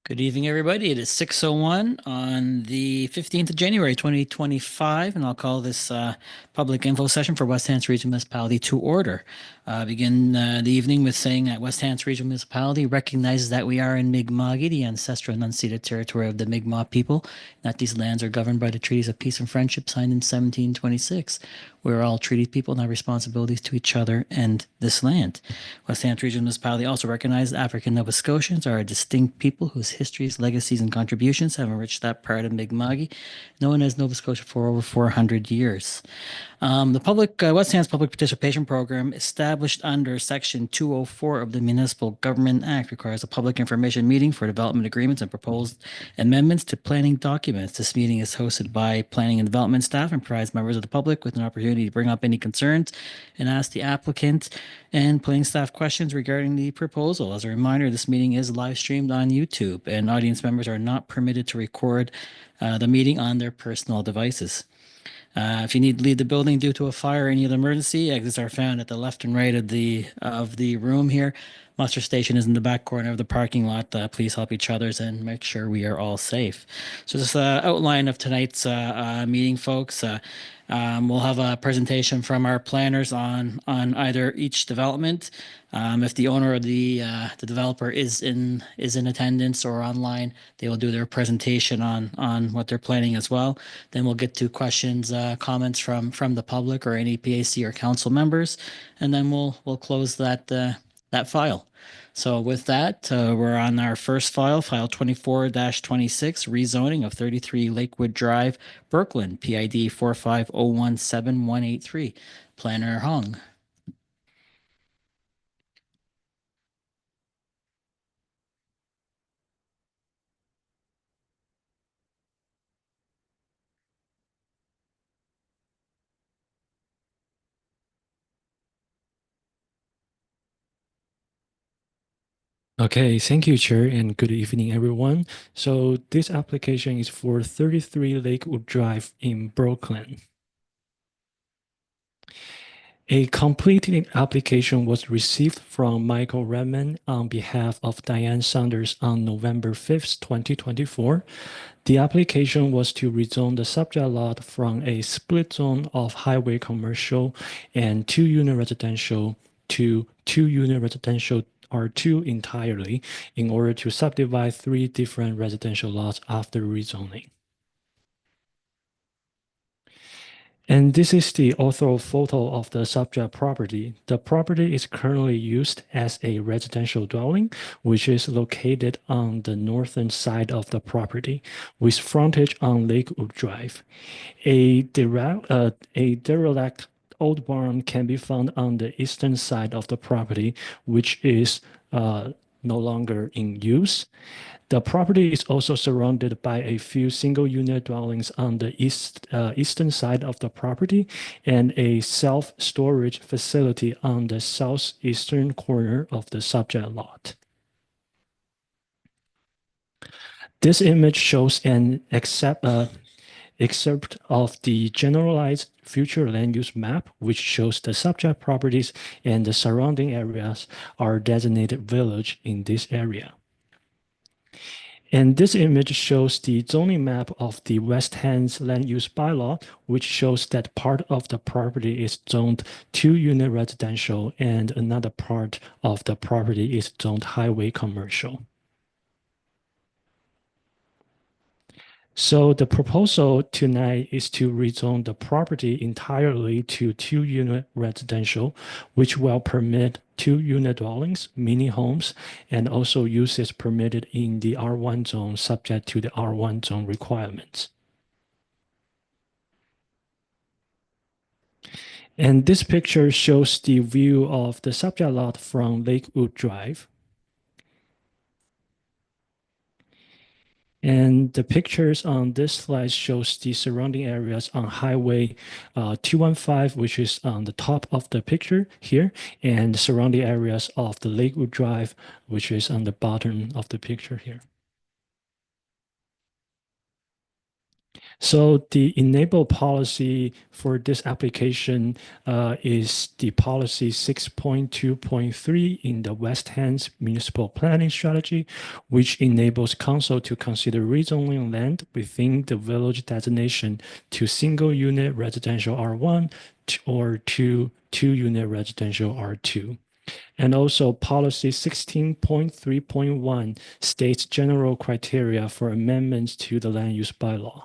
Good evening, everybody. It is 6:01 on the 15th of January, 2025, and I'll call this public info session for West Hants Regional Municipality to order. Begin the evening with saying that West Hants Regional Municipality recognizes that we are in Mi'kma'ki, the ancestral and unceded territory of the Mi'kmaq people, and that these lands are governed by the treaties of peace and friendship signed in 1726. We're all treaty people and have responsibilities to each other and this land. West Hants Regional Municipality also recognizes African Nova Scotians are a distinct people whose histories, legacies, and contributions have enriched that part of Mi'kma'ki, known as Nova Scotia for over 400 years. The West Hants Public Participation Program, established under Section 204 of the Municipal Government Act, requires a public information meeting for development agreements and proposed amendments to planning documents. This meeting is hosted by planning and development staff and provides members of the public with an opportunity to bring up any concerns and ask the applicant and planning staff questions regarding the proposal. As a reminder, this meeting is live streamed on YouTube, and audience members are not permitted to record the meeting on their personal devices. If you need to leave the building due to a fire or any other emergency, exits are found at the left and right of the room here. Muster station is in the back corner of the parking lot. Please help each other and make sure we are all safe. So this outline of tonight's meeting, folks. We'll have a presentation from our planners on either each development. If the owner or the developer is in attendance or online, they will do their presentation on what they're planning as well. Then we'll get to questions, comments from the public or any PAC or council members, and then we'll close that file. So with that, we're on our first file 24-26, rezoning of 33 Lakewood Drive, Brooklyn, PID 45017-183. Planner Hung. Okay, thank you, Chair, and good evening, everyone. So this application is for 33 Lakewood Drive in Brooklyn. A completed application was received from Michael Redman on behalf of Diane Saunders on November 5th, 2024. The application was to rezone the subject lot from a split zone of highway commercial and two-unit residential to two-unit residential R2 entirely in order to subdivide three different residential lots after rezoning. And this is the ortho photo of the subject property. The property is currently used as a residential dwelling, which is located on the northern side of the property with frontage on Lakewood Drive. A derelict old barn can be found on the eastern side of the property, which is no longer in use. The property is also surrounded by a few single-unit dwellings on the eastern side of the property and a self-storage facility on the southeastern corner of the subject lot. This image shows an excerpt of the generalized future land use map, which shows the subject properties and the surrounding areas are designated village in this area. And this image shows the zoning map of the West Hants land use bylaw, which shows that part of the property is zoned two-unit residential and another part of the property is zoned highway commercial. So the proposal tonight is to rezone the property entirely to two-unit residential, which will permit two-unit dwellings, mini homes, and also uses permitted in the R1 zone subject to the R1 zone requirements. And this picture shows the view of the subject lot from Lakewood Drive. And the pictures on this slide shows the surrounding areas on Highway 215, which is on the top of the picture here, and the surrounding areas of the Lakewood Drive, which is on the bottom of the picture here. So the enable policy for this application is the policy 6.2.3 in the West Hands Municipal Planning Strategy, which enables council to consider rezoning land within the village designation to single unit residential R1 or to two-unit residential R2. And also policy 16.3.1 states general criteria for amendments to the land use bylaw.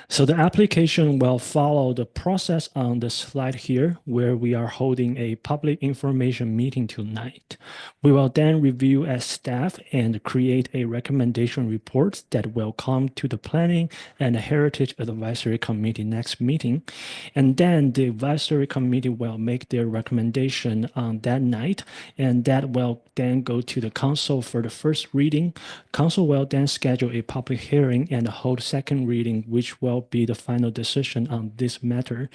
So the application will follow the process on the slide here, where we are holding a public information meeting tonight. We will then review as staff and create a recommendation report that will come to the Planning and Heritage Advisory Committee next meeting. And then the advisory committee will make their recommendation on that night, and that will then go to the council for the first reading. Council will then schedule a public hearing and hold second reading, which will be the final decision on this matter.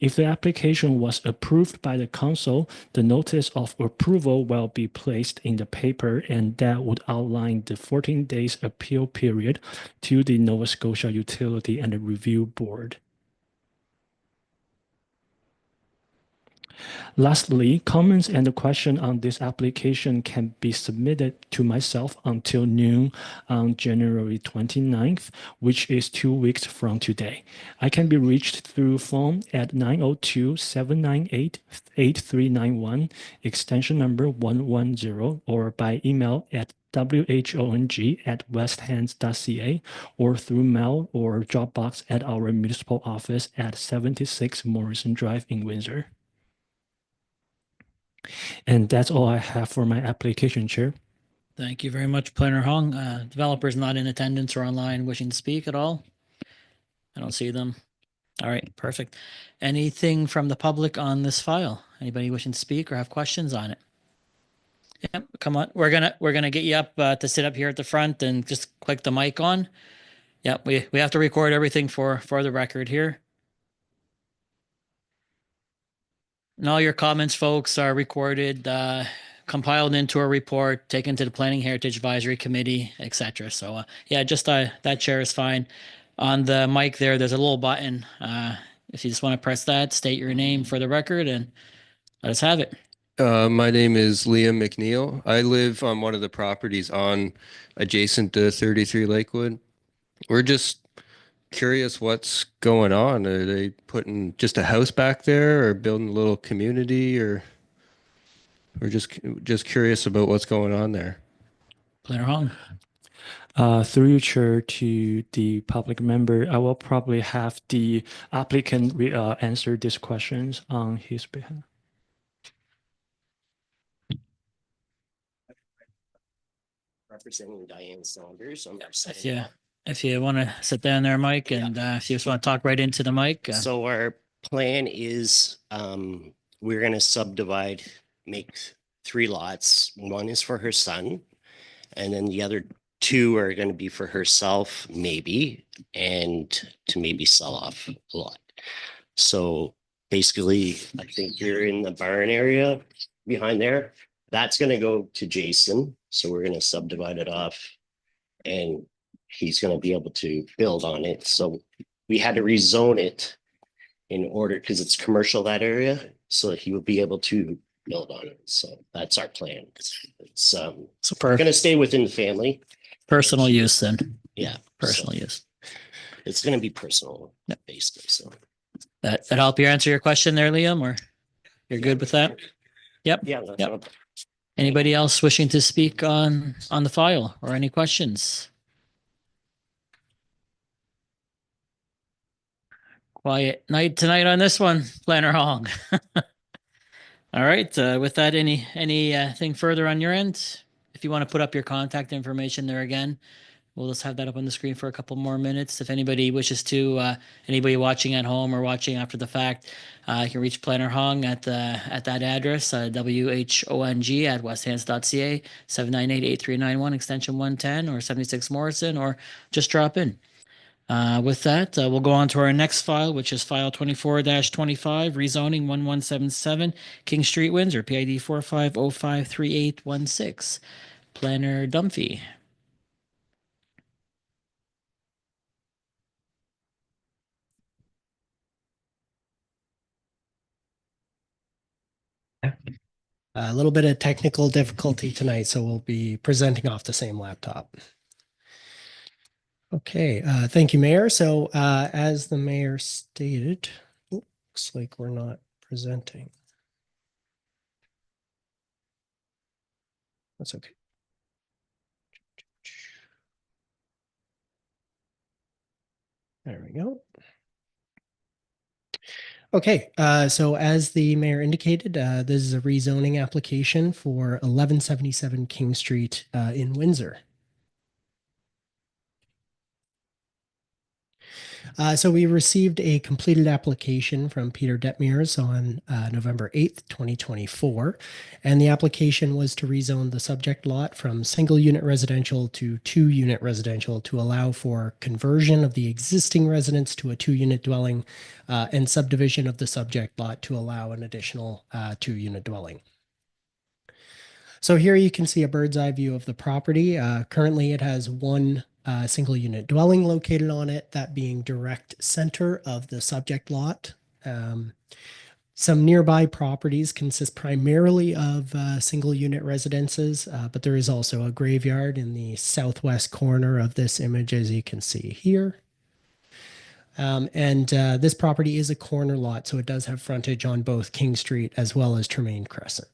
If the application was approved by the council, the notice of approval will be placed in the paper, and that would outline the 14 days appeal period to the Nova Scotia Utility and Review Board. Lastly, comments and questions on this application can be submitted to myself until noon on January 29th, which is 2 weeks from today. I can be reached through phone at 902-798-8391, extension number 110, or by email at whong@westhands.ca, or through mail or Dropbox at our municipal office at 76 Morrison Drive in Windsor. And that's all I have for my application, Chair. Thank you very much, Planner Hong. Developers not in attendance or online wishing to speak at all? I don't see them. All right, perfect. Anything from the public on this file? Anybody wishing to speak or have questions on it? Yep, come on. We're gonna get you up to sit up here at the front and just click the mic on. Yep, we have to record everything for the record here. And all your comments, folks, are recorded, compiled into a report, taken to the Planning Heritage Advisory Committee, etc. So yeah, just that chair is fine. On the mic there, there's a little button. If you just want to press that, state your name for the record, and let us have it. My name is Liam McNeil. I live on one of the properties on adjacent to 33 Lakewood. We're just curious what's going on. Are they putting just a house back there or building a little community, or we're just curious about what's going on there? Planner Hong. Through your chair to the public member, I will probably have the applicant answer these questions on his behalf. Representing Diane Saunders. If you want to sit down there, Mike, and if you just want to talk right into the mic. So our plan is we're going to subdivide, make 3 lots. One is for her son, and then the other 2 are going to be for herself, maybe, and to maybe sell off a lot. So basically, I think you're in the barn area behind there. That's going to go to Jason. So we're going to subdivide it off, and he's going to be able to build on it. So we had to rezone it in order, because it's commercial, that area, so that he will be able to build on it. So that's our plan. It's So going to stay within the family. personal use then. Yeah. Personal use. It's going to be personal, basically. So That help you answer your question there, Liam, or you're good with that? Yep. yeah. Yep. Anybody else wishing to speak on the file or any questions? Quiet night tonight on this one, Planner Hong. All right. With that, anything further on your end? If you want to put up your contact information there again, we'll just have that up on the screen for a couple more minutes. If anybody wishes to, anybody watching at home or watching after the fact, you can reach Planner Hong at that address, whong@westhands.ca, 798-8391, extension 110, or 76 Morrison, or just drop in. With that, we'll go on to our next file, which is file 24-25, rezoning 1177 King Street, Windsor, PID 45053816. Planner Dunphy. A little bit of technical difficulty tonight, so we'll be presenting off the same laptop. Okay, thank you, Mayor. So as the mayor stated, looks like we're not presenting. That's okay. There we go. Okay, so as the mayor indicated, this is a rezoning application for 1177 King Street in Windsor. So we received a completed application from Peter Detmers on November 8th, 2024. And the application was to rezone the subject lot from single unit residential to 2-unit residential to allow for conversion of the existing residence to a 2-unit dwelling and subdivision of the subject lot to allow an additional 2-unit dwelling. So here you can see a bird's eye view of the property. Currently, it has one single unit dwelling located on it, that being direct center of the subject lot. Some nearby properties consist primarily of single unit residences, but there is also a graveyard in the southwest corner of this image, as you can see here. This property is a corner lot, so it does have frontage on both King Street as well as Tremaine Crescent.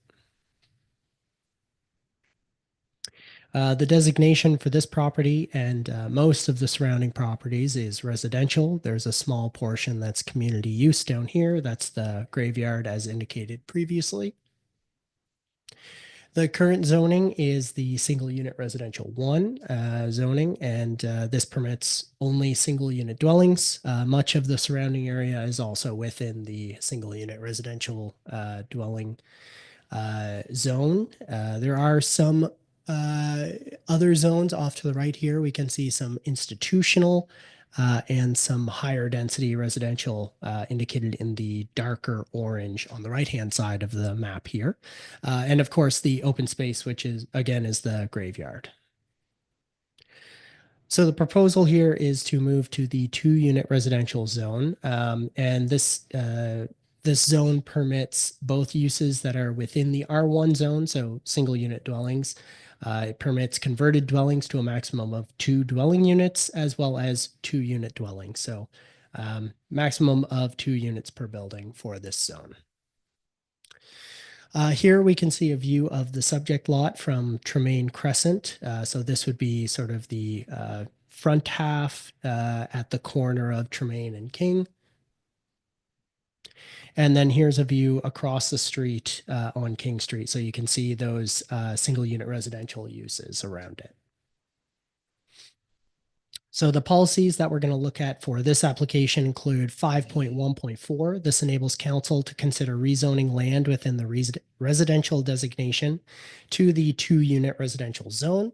The designation for this property and most of the surrounding properties is residential. There's a small portion that's community use down here. That's the graveyard as indicated previously. The current zoning is the single unit residential 1 zoning, and this permits only single unit dwellings. Much of the surrounding area is also within the single unit residential dwelling zone. There are some other zones off to the right here. We can see some institutional and some higher density residential indicated in the darker orange on the right-hand side of the map here. And of course, the open space, which is again is the graveyard. So the proposal here is to move to the 2-unit residential zone. And this zone permits both uses that are within the R1 zone, so single unit dwellings. It permits converted dwellings to a maximum of 2 dwelling units, as well as 2-unit dwellings. So maximum of 2 units per building for this zone. Here we can see a view of the subject lot from Tremaine Crescent. So this would be sort of the front half at the corner of Tremaine and King. And then here's a view across the street on King Street. So you can see those single unit residential uses around it. So the policies that we're going to look at for this application include 5.1.4. This enables council to consider rezoning land within the residential designation to the 2-unit residential zone.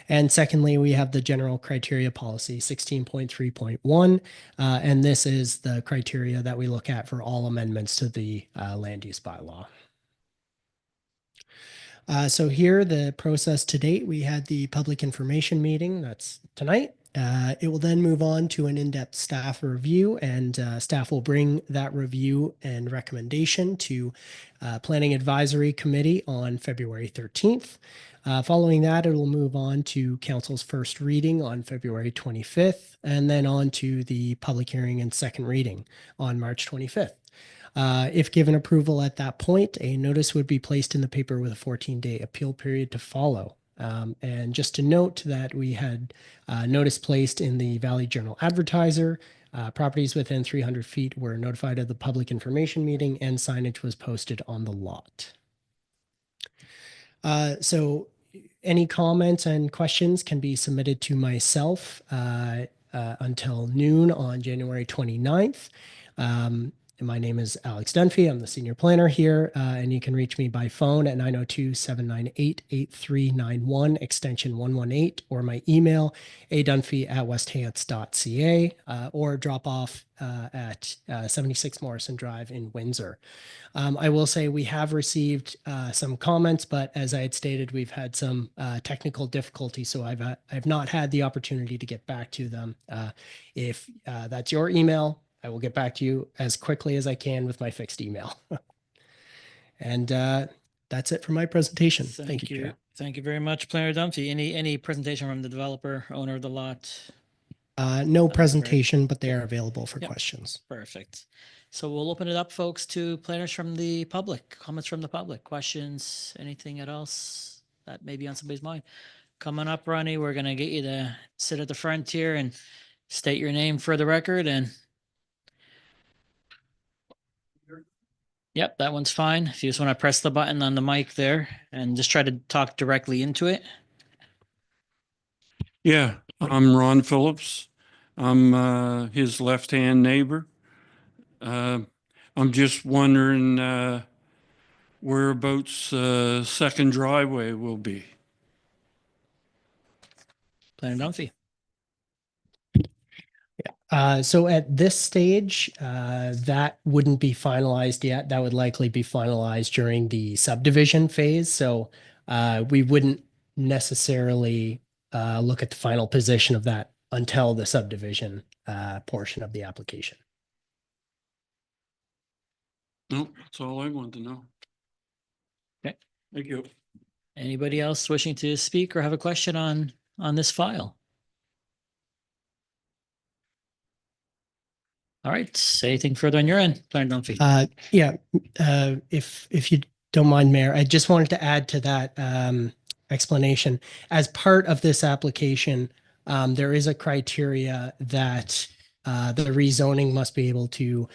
And secondly, we have the general criteria policy 16.3.1. And this is the criteria that we look at for all amendments to the land use bylaw. So here, the process to date, we had the public information meeting, that's tonight. It will then move on to an in-depth staff review, and staff will bring that review and recommendation to Planning Advisory Committee on February 13th. Following that, it will move on to council's first reading on February 25th, and then on to the public hearing and second reading on March 25th. If given approval at that point, a notice would be placed in the paper with a 14-day appeal period to follow. And just to note that we had notice placed in the Valley Journal Advertiser. Properties within 300 feet were notified of the public information meeting, and signage was posted on the lot. So any comments and questions can be submitted to myself until noon on January 29th. My name is Alex Dunphy. I'm the senior planner here, and you can reach me by phone at 902-798-8391, extension 118, or my email, adunphy@westhants.ca, or drop off at 76 Morrison Drive in Windsor. I will say we have received some comments, but as I had stated, we've had some technical difficulty, so I've not had the opportunity to get back to them. If that's your email, I will get back to you as quickly as I can with my fixed email. And that's it for my presentation. Thank you, Chair. Thank you very much, Planner Dunphy. Any presentation from the developer, owner of the lot? No presentation, but they are available for Yep. questions. Perfect. So we'll open it up, folks, to planners from the public, comments from the public, questions, anything else that may be on somebody's mind. Coming up, Ronnie, we're going to get you to sit at the front here and state your name for the record. And yep, that one's fine. If you just want to press the button on the mic there and just try to talk directly into it. Yeah, I'm Ron Phillips. I'm his left-hand neighbor. I'm just wondering whereabouts second driveway will be. Planner Dunphy. So at this stage, that wouldn't be finalized yet. That would likely be finalized during the subdivision phase. So we wouldn't necessarily look at the final position of that until the subdivision portion of the application. No, that's all I want to know. Okay. Thank you. Anybody else wishing to speak or have a question on this file? All right. Anything further on your end, Planner Dunphy? If you don't mind, Mayor, I just wanted to add to that explanation. As part of this application, there is a criteria that the rezoning must be able to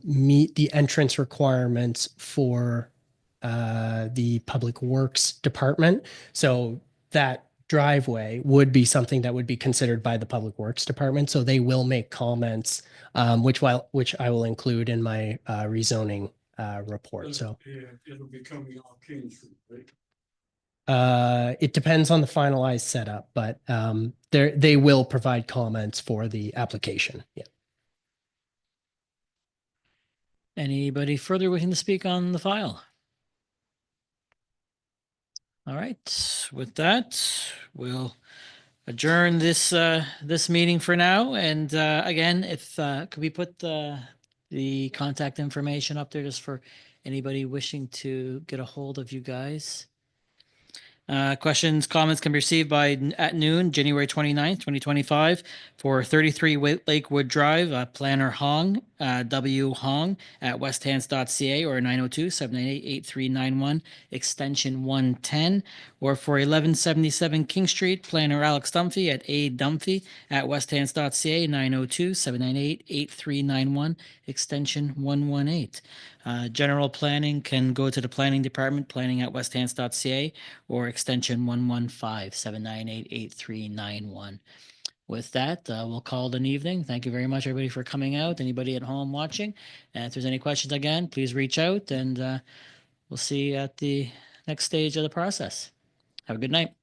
meet the entrance requirements for the Public Works Department. So that driveway would be something that would be considered by the Public Works Department. So they will make comments, which I will include in my rezoning report. So It'll be coming off King Street, right? it depends on the finalized setup, but they will provide comments for the application. Yeah. Anybody further wishing to speak on the file? All right. With that, we'll adjourn this this meeting for now. And again, if could we put the contact information up there just for anybody wishing to get a hold of you guys? Questions, comments can be received at noon, January 29th, 2025 for 33 Lakewood Drive, Planner Hong, W Hong at westhants.ca or 902-798-8391, extension 110, or for 1177 King Street, Planner Alex Dunphy at A Dunphy at westhants.ca, 902-798-8391, extension 118. General planning can go to the planning department, planning at westhants.ca, or extension 115-798-8391. With that, we'll call it an evening. Thank you very much, everybody, for coming out. Anybody at home watching, and if there's any questions again, please reach out, and we'll see you at the next stage of the process. Have a good night.